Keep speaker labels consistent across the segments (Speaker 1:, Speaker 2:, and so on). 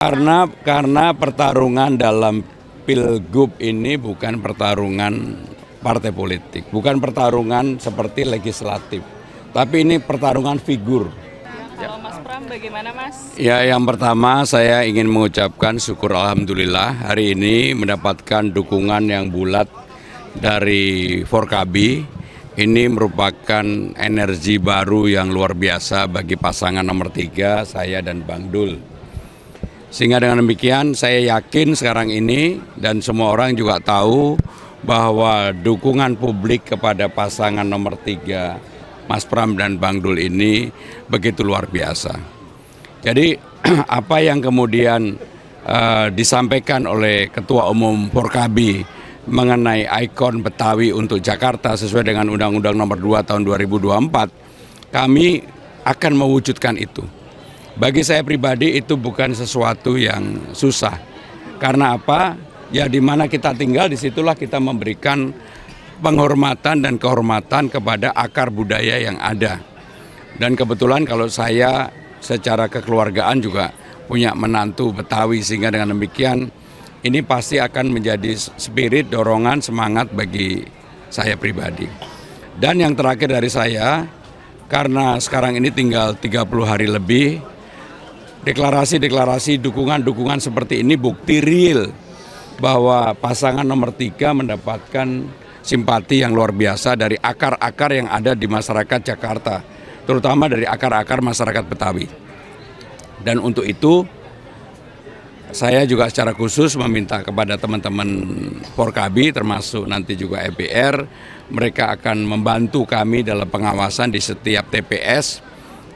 Speaker 1: Karena pertarungan dalam Pilgub ini bukan pertarungan partai politik, bukan pertarungan seperti legislatif, tapi ini pertarungan figur.
Speaker 2: Kalau Mas Pram bagaimana Mas?
Speaker 1: Ya, yang pertama saya ingin mengucapkan syukur alhamdulillah hari ini mendapatkan dukungan yang bulat dari Forkabi. Ini merupakan energi baru yang luar biasa bagi pasangan nomor 3, saya dan Bang Dul. Sehingga dengan demikian saya yakin sekarang ini dan semua orang juga tahu bahwa dukungan publik kepada pasangan nomor 3 Mas Pram dan Bang Dul ini begitu luar biasa. Jadi apa yang kemudian disampaikan oleh Ketua Umum Forkabi mengenai ikon Betawi untuk Jakarta sesuai dengan Undang-Undang Nomor 2 Tahun 2024, kami akan mewujudkan itu. Bagi saya pribadi itu bukan sesuatu yang susah. Karena apa? Ya di mana kita tinggal disitulah kita memberikan penghormatan dan kehormatan kepada akar budaya yang ada. Dan kebetulan kalau saya secara kekeluargaan juga punya menantu Betawi, sehingga dengan demikian ini pasti akan menjadi spirit, dorongan, semangat bagi saya pribadi. Dan yang terakhir dari saya, karena sekarang ini tinggal 30 hari lebih, deklarasi dukungan seperti ini bukti real bahwa pasangan nomor 3 mendapatkan simpati yang luar biasa dari akar-akar yang ada di masyarakat Jakarta, terutama dari akar-akar masyarakat Betawi. Dan untuk itu saya juga secara khusus meminta kepada teman-teman Forkabi termasuk nanti juga EPR, mereka akan membantu kami dalam pengawasan di setiap TPS,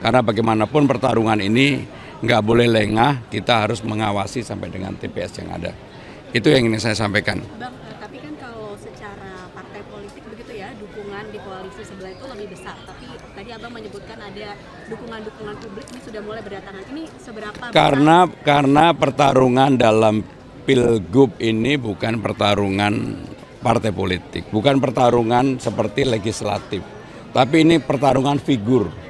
Speaker 1: karena bagaimanapun pertarungan ini nggak boleh lengah, kita harus mengawasi sampai dengan TPS yang ada. Itu yang ingin saya sampaikan.
Speaker 3: Bang, tapi kan kalau secara partai politik begitu ya, dukungan di koalisi sebelah itu lebih besar. Tapi tadi Abang menyebutkan ada dukungan publik ini sudah mulai berdatangan. Ini seberapa besar?
Speaker 1: Karena pertarungan dalam Pilgub ini bukan pertarungan partai politik, bukan pertarungan seperti legislatif, tapi ini pertarungan figur.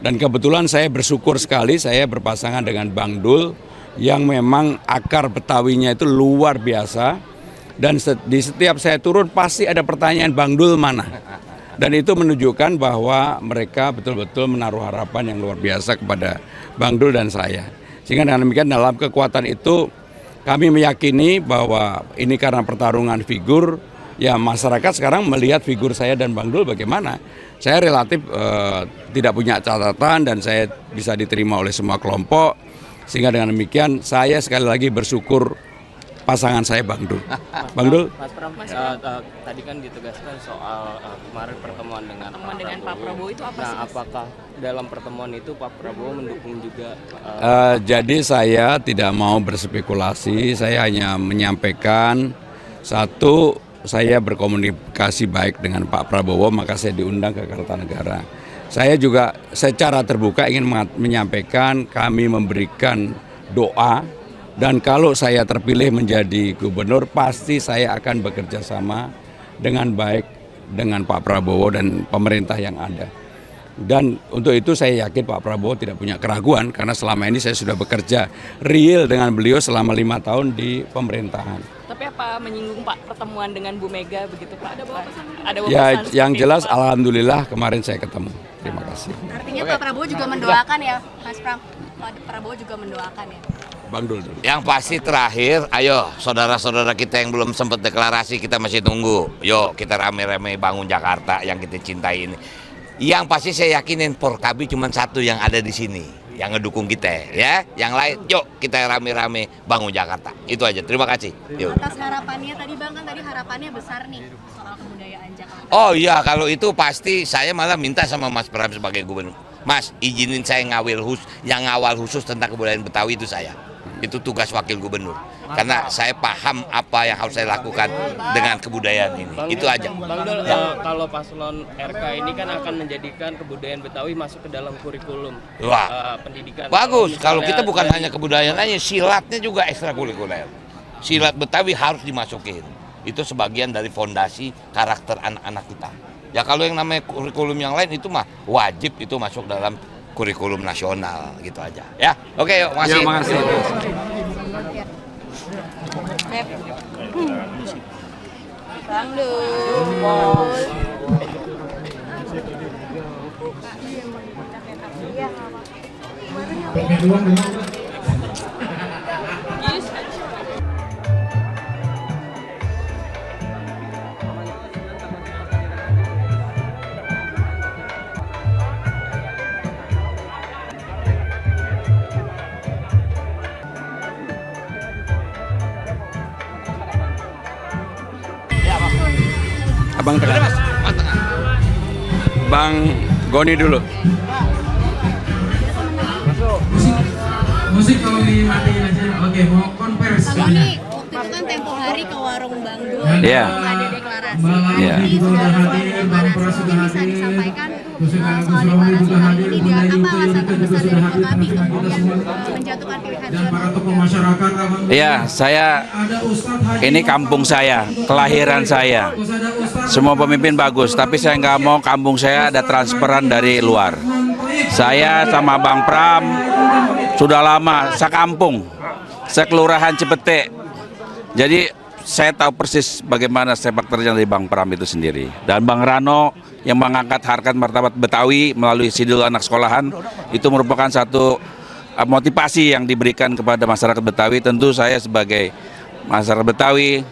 Speaker 1: Dan kebetulan saya bersyukur sekali saya berpasangan dengan Bang Dul yang memang akar Betawinya itu luar biasa. Dan di setiap saya turun pasti ada pertanyaan Bang Dul mana. Dan itu menunjukkan bahwa mereka betul-betul menaruh harapan yang luar biasa kepada Bang Dul dan saya. Sehingga dengan demikian dalam kekuatan itu kami meyakini bahwa ini karena pertarungan figur, ya masyarakat sekarang melihat figur saya dan Bang Dul bagaimana. Saya relatif tidak punya catatan dan saya bisa diterima oleh semua kelompok. Sehingga dengan demikian saya sekali lagi bersyukur pasangan saya Bang Dul. Bang Dul?
Speaker 4: Mas Pram, tadi kan ditegaskan soal kemarin pertemuan dengan
Speaker 2: Pak Prabowo itu apa sih?
Speaker 4: Apakah dalam pertemuan itu Pak Prabowo mendukung juga?
Speaker 1: Jadi saya tidak mau berspekulasi, saya hanya menyampaikan satu, saya berkomunikasi baik dengan Pak Prabowo, maka saya diundang ke Kertanegara. Saya juga secara terbuka ingin menyampaikan kami memberikan doa, dan kalau saya terpilih menjadi gubernur pasti saya akan bekerja sama dengan baik dengan Pak Prabowo dan pemerintah yang ada. Dan untuk itu saya yakin Pak Prabowo tidak punya keraguan karena selama ini saya sudah bekerja real dengan beliau selama 5 tahun di pemerintahan.
Speaker 2: Tapi apa menyinggung Pak pertemuan dengan Bu Mega begitu Pak? Ada
Speaker 1: Ya
Speaker 2: pesan
Speaker 1: yang
Speaker 2: seperti
Speaker 1: jelas
Speaker 2: itu, Pak?
Speaker 1: alhamdulillah kemarin saya ketemu. Terima kasih.
Speaker 3: Artinya Pak Prabowo juga mendoakan ya, Mas Pram? Pak Prabowo juga mendoakan ya?
Speaker 1: Bang Dul dulu.
Speaker 5: Yang pasti terakhir, ayo saudara-saudara kita yang belum sempat deklarasi, kita masih tunggu. Yuk kita rame-rame bangun Jakarta yang kita cintai ini. Yang pasti saya yakinin Forkabi cuma satu yang ada di sini, yang ngedukung kita ya. Yang lain, yuk kita rame-rame bangun Jakarta. Itu aja. Terima kasih. Yuk.
Speaker 3: Atas harapannya tadi Bang, kan tadi harapannya besar nih soal kebudayaan Jakarta.
Speaker 5: Oh iya, kalau itu pasti saya malah minta sama Mas Pram sebagai gubernur. Mas, izinin saya yang ngawal khusus tentang kebudayaan Betawi itu saya. Itu tugas wakil gubernur. Karena saya paham apa yang harus saya lakukan dengan kebudayaan ini. Itu aja.
Speaker 4: Bang Dul, kalau paslon RK ini kan akan menjadikan kebudayaan Betawi masuk ke dalam kurikulum pendidikan.
Speaker 5: Bagus, kalau
Speaker 4: Misalnya
Speaker 5: kita bukan hanya kebudayaan aja, silatnya juga ekstrakurikuler. Silat Betawi harus dimasukin. Itu sebagian dari fondasi karakter anak-anak kita. Ya kalau yang namanya kurikulum yang lain itu mah wajib itu masuk dalam kurikulum nasional gitu aja. Ya, oke yuk, makasih.
Speaker 1: Ya, makasih.
Speaker 3: Pep. Dangdut.
Speaker 1: Abang tengah. Bang Goni dulu.
Speaker 6: Musik kalau dimatiin aja. Oke, mau konversi.
Speaker 3: Bang Goni, waktu itu kan tempo hari ke warung Bang Dul,
Speaker 1: Iya.
Speaker 3: ada deklarasi.
Speaker 1: Iya.
Speaker 3: Ini sudah sesuai deklarasi. Mungkin bisa disampaikan soal deklarasi kali ini dia apa alasan terbesar dari Forkabi kemudian menjatuhkan pilihan
Speaker 6: Dan para tokoh masyarakat.
Speaker 1: Iya, saya ini kampung saya, kelahiran saya. Semua pemimpin bagus, tapi saya nggak mau kampung saya ada transferan dari luar. Saya sama Bang Pram sudah lama sekampung, sekelurahan Cipete. Jadi saya tahu persis bagaimana sepak terjang dari Bang Pram itu sendiri. Dan Bang Rano yang mengangkat harkat martabat Betawi melalui Sidul Anak Sekolahan itu merupakan satu motivasi yang diberikan kepada masyarakat Betawi. Tentu saya sebagai masyarakat Betawi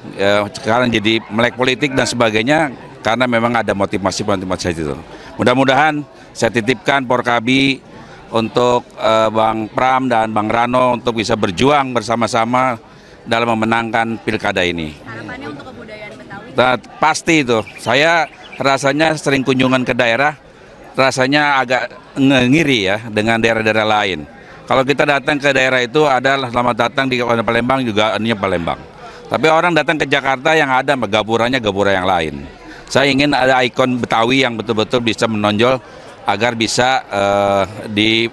Speaker 1: sekarang jadi melek politik dan sebagainya karena memang ada motivasi itu. Mudah-mudahan saya titipkan Forkabi untuk Bang Pram dan Bang Rano untuk bisa berjuang bersama-sama dalam memenangkan pilkada ini.
Speaker 3: harapannya untuk kebudayaan Betawi.
Speaker 1: Nah, pasti itu. Saya rasanya sering kunjungan ke daerah, rasanya agak ngiri ya dengan daerah-daerah lain. Kalau kita datang ke daerah itu adalah selamat datang di Kabupaten Palembang juga ininya Palembang. Tapi orang datang ke Jakarta yang ada gapurannya gapura yang lain. Saya ingin ada ikon Betawi yang betul-betul bisa menonjol agar bisa di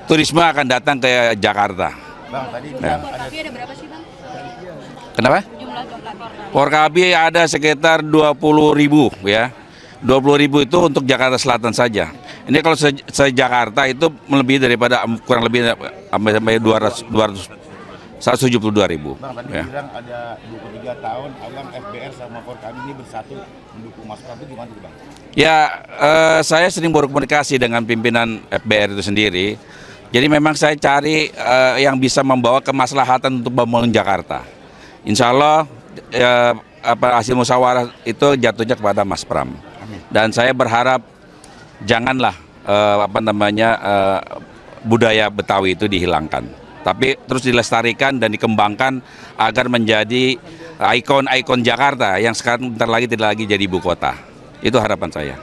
Speaker 1: turisme akan datang ke Jakarta.
Speaker 3: Jumlah Forkabi ada berapa sih Bang?
Speaker 1: Kenapa?
Speaker 3: Jumlah Forkabi.
Speaker 1: Forkabi ada sekitar 20.000 ya. 20.000 itu untuk Jakarta Selatan saja. Ini kalau se-Jakarta itu melebihi daripada kurang lebih sampai 172.000.
Speaker 7: Bang, tadi
Speaker 1: Ya.
Speaker 7: bilang ada 23 tahun Abang FBR sama Forkabi ini bersatu mendukung Mas Pram, itu gimana tuh Bang?
Speaker 1: Ya, saya sering berkomunikasi dengan pimpinan FBR itu sendiri. Jadi memang saya cari yang bisa membawa kemaslahatan untuk membangun Jakarta. Insya Allah hasil musyawarah itu jatuhnya kepada Mas Pram. Dan saya berharap janganlah budaya Betawi itu dihilangkan, tapi terus dilestarikan dan dikembangkan agar menjadi ikon-ikon Jakarta yang sekarang bentar lagi tidak lagi jadi ibu kota. Itu harapan saya.